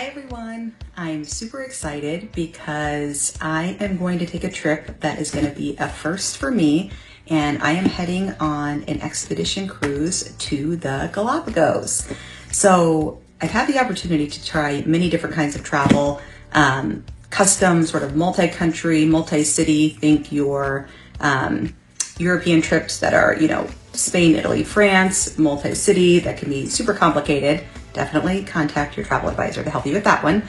Hi everyone, I'm super excited because I am going to take a trip that is going to be a first for me, and I am heading on an expedition cruise to the Galapagos. So I've had the opportunity to try many different kinds of travel, custom sort of multi-country, multi-city, think your European trips that are, Spain, Italy, France, multi-city, that can be super complicated. Definitely contact your travel advisor to help you with that one.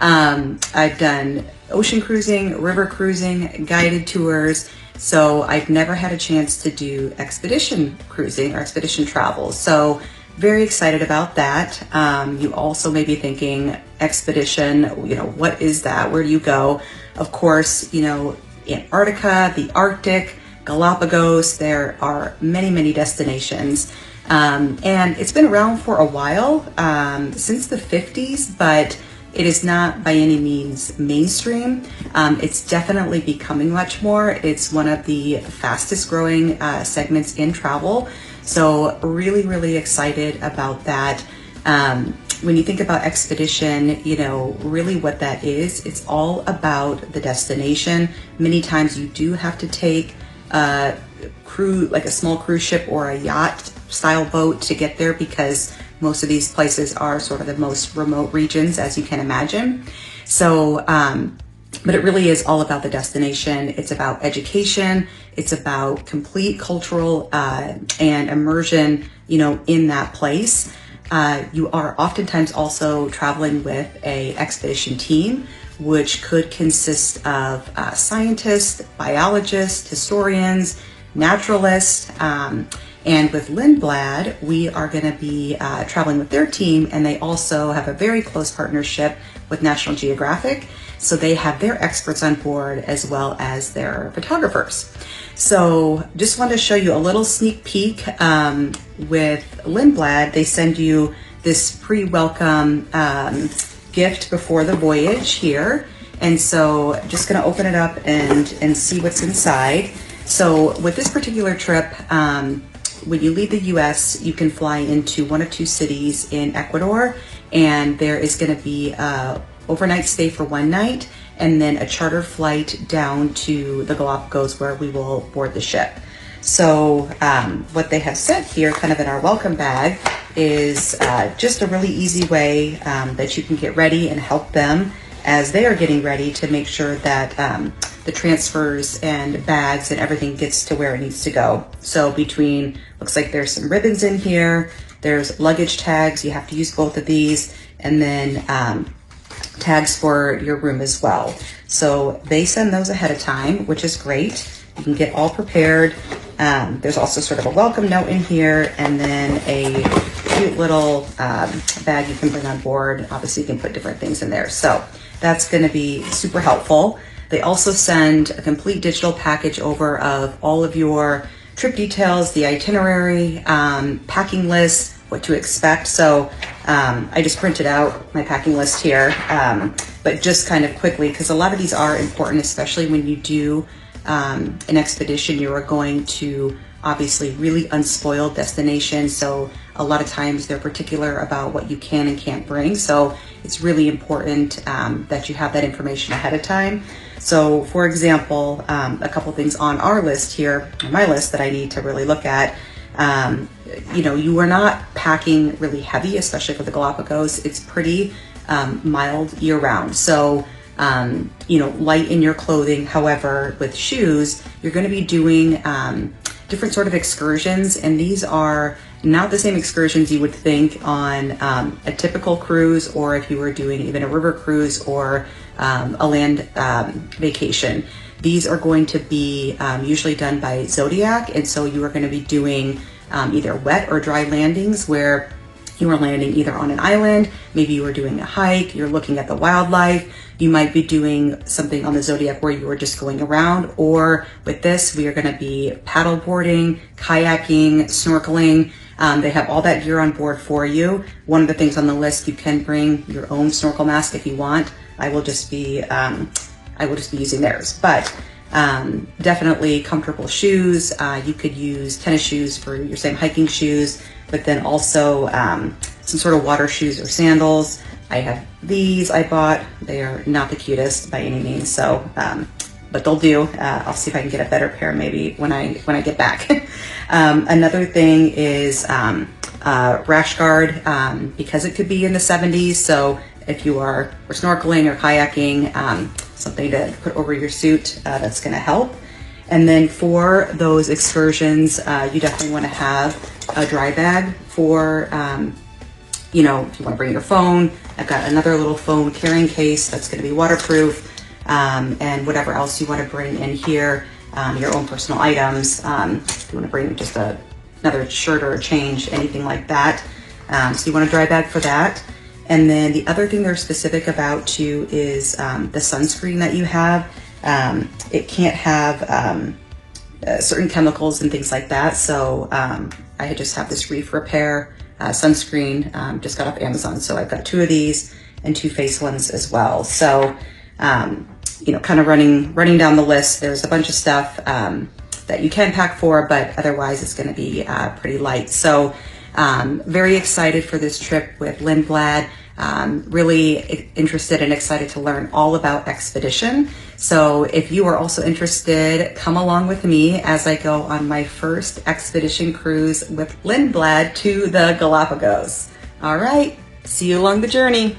I've done ocean cruising, river cruising, guided tours. So I've never had a chance to do expedition cruising or expedition travel. So very excited about that. You also may be thinking expedition, what is that? Where do you go? Of course, Antarctica, the Arctic, Galapagos, there are many, many destinations. And it's been around for a while, since the 50s, but it is not by any means mainstream. It's definitely becoming much more. It's one of the fastest growing segments in travel. So really, really excited about that. When you think about expedition, really what that is, it's all about the destination. Many times you do have to take a cruise, like a small cruise ship or a yacht style boat to get there, because most of these places are sort of the most remote regions, as you can imagine. So, but it really is all about the destination. It's about education. It's about complete cultural and immersion, in that place. You are oftentimes also traveling with a expedition team, which could consist of scientists, biologists, historians, naturalists, and with Lindblad, we are going to be traveling with their team, and they also have a very close partnership with National Geographic. So they have their experts on board as well as their photographers. So just wanted to show you a little sneak peek. With Lindblad, they send you this pre-welcome gift before the voyage here. And so just going to open it up and see what's inside. So with this particular trip, when you leave the US, you can fly into one of two cities in Ecuador, and there is going to be an overnight stay for one night, and then a charter flight down to the Galapagos where we will board the ship. So what they have sent here kind of in our welcome bag is just a really easy way that you can get ready and help them as they are getting ready to make sure that the transfers and bags and everything gets to where it needs to go. So looks like there's some ribbons in here, there's luggage tags, you have to use both of these, and then tags for your room as well. So they send those ahead of time, which is great. You can get all prepared. There's also sort of a welcome note in here, and then a cute little bag you can bring on board. Obviously you can put different things in there. So that's going to be super helpful. They also send a complete digital package over of all of your trip details, the itinerary, packing list, what to expect. So I just printed out my packing list here, but just kind of quickly, because a lot of these are important, especially when you do an expedition. You are going to obviously really unspoiled destinations. So a lot of times they're particular about what you can and can't bring. So it's really important that you have that information ahead of time. So for example, a couple things on our list here, on my list that I need to really look at, you are not packing really heavy, especially for the Galapagos. It's pretty mild year round. So light in your clothing. However, with shoes, you're going to be doing different sort of excursions, and these are not the same excursions you would think on a typical cruise, or if you were doing even a river cruise or a land vacation. These are going to be usually done by Zodiac, and so you are going to be doing either wet or dry landings, where you are landing either on an island, maybe you are doing a hike, you're looking at the wildlife, you might be doing something on the Zodiac where you are just going around, or with this, we are going to be paddle boarding, kayaking, snorkeling. They have all that gear on board for you. One of the things on the list, you can bring your own snorkel mask if you want. I will just be using theirs, but definitely comfortable shoes. You could use tennis shoes for your same hiking shoes, but then also some sort of water shoes or sandals. I have these I bought. They are not the cutest by any means, so but they'll do. I'll see if I can get a better pair maybe when I get back. Another thing is rash guard, because it could be in the 70s. So if you are snorkeling or kayaking, something to put over your suit, that's going to help. And then for those excursions, you definitely want to have a dry bag for, you know, if you want to bring your phone. I've got another little phone carrying case that's going to be waterproof, and whatever else you want to bring in here, your own personal items. If you want to bring just another shirt or a change, anything like that. So you want a dry bag for that. And then the other thing they're specific about too is the sunscreen that you have. It can't have certain chemicals and things like that. So I just have this Reef Repair sunscreen, just got off Amazon. So I've got 2 of these and 2 face ones as well. So, you know, kind of running down the list, there's a bunch of stuff that you can pack for, but otherwise it's going to be pretty light. So very excited for this trip with Lindblad. Really interested and excited to learn all about expedition. So if you are also interested, come along with me as I go on my first expedition cruise with Lindblad to the Galapagos. All right, see you along the journey.